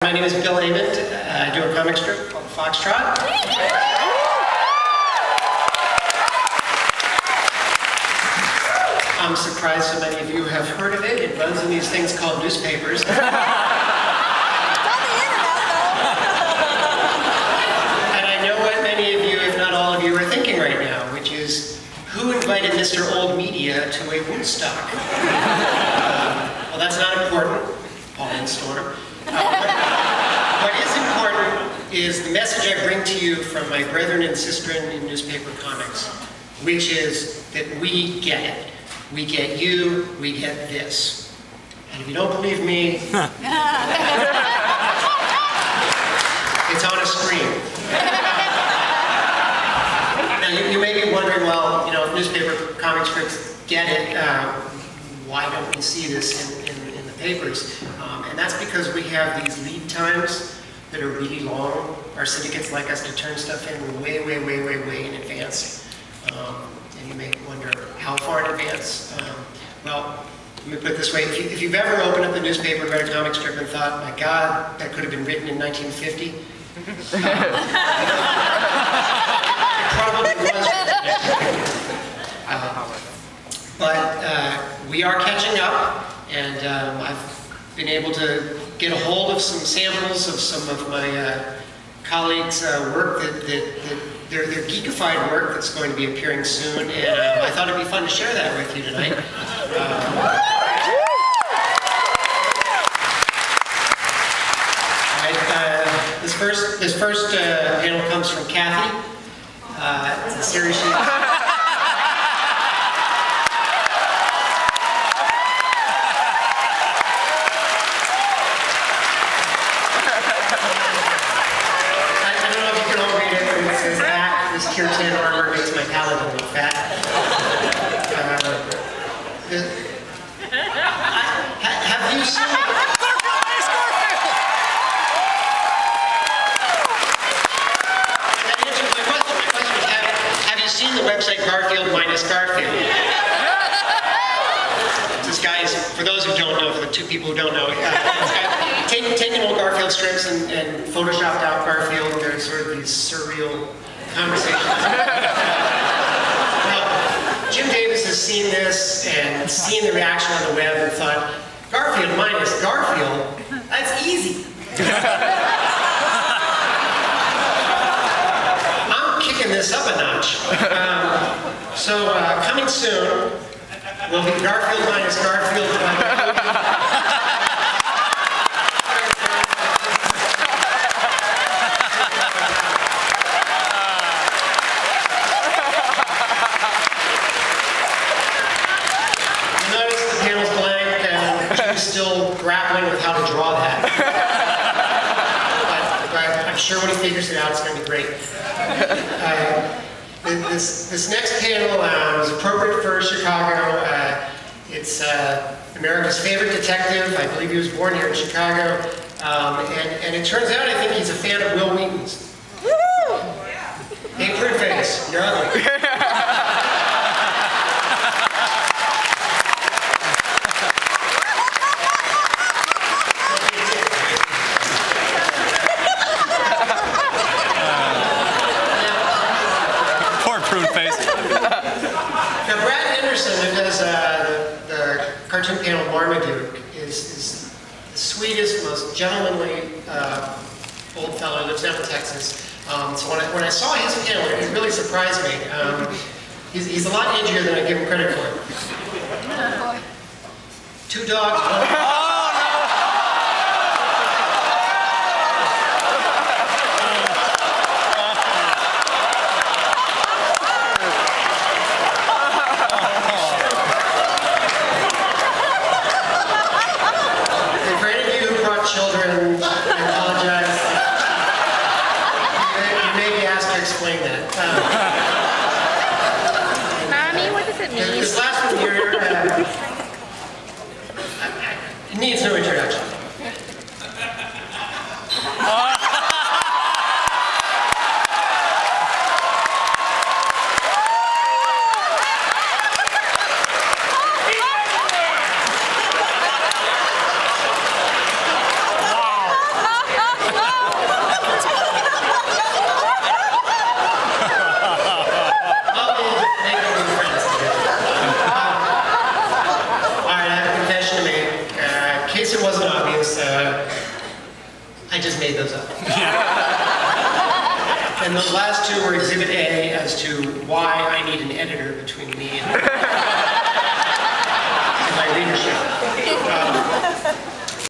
My name is Bill Amond. I do a comic strip called Foxtrot. I'm surprised so many of you have heard of it. It runs in these things called newspapers. And I know what many of you, if not all of you, are thinking right now, which is, who invited Mr. Old Media to a Woodstock? Well, that's not important. Paul and Storm. What is important is the message I bring to you from my brethren and sistren in newspaper comics, which is that we get it. We get you, we get this. And if you don't believe me, it's on a screen. Now you may be wondering, well, you know, if newspaper comic strips get it, why don't we see this in the papers? And that's because we have these lead times that are really long. Our syndicates like us to turn stuff in way in advance. And you may wonder, how far in advance? Well, let me put it this way. If you've ever opened up the newspaper and read a comic strip and thought, my God, that could have been written in 1950, it probably was. But we are catching up, and I've been able to get a hold of some samples of some of my colleagues' work, their geekified work that's going to be appearing soon, and I thought it'd be fun to share that with you tonight. This first panel comes from Kathy. It's a series she... Tan armor makes my paladin look fat. Have you seen... That answers my question. My question is, have you seen the website Garfield minus Garfield? This guy is, for those who don't know, for the two people who don't know, taking old Garfield strips and photoshopped out Garfield, and there's sort of these surreal conversations. Well, Jim Davis has seen this and seen the reaction on the web and thought, Garfield minus Garfield, that's easy. I'm kicking this up a notch. So coming soon will be Garfield minus Garfield. Still grappling with how to draw that. but I'm sure when he figures it out, it's going to be great. This next panel is appropriate for Chicago. It's America's favorite detective. I believe he was born here in Chicago. And it turns out I think he's a fan of Will Wheaton's. Hey, pretty face, you're ugly. Cartoon panel Marmaduke is the sweetest, most gentlemanly old fellow who lives down in Texas. So when I saw his panel, it really surprised me. He's a lot edgier than I give him credit for. Two dogs. Children, I apologize. You may be asked to explain that. Mommy, what does it mean? This last one here, it needs no introduction. I just made those up. And the last two were Exhibit A as to why I need an editor between me and my readership.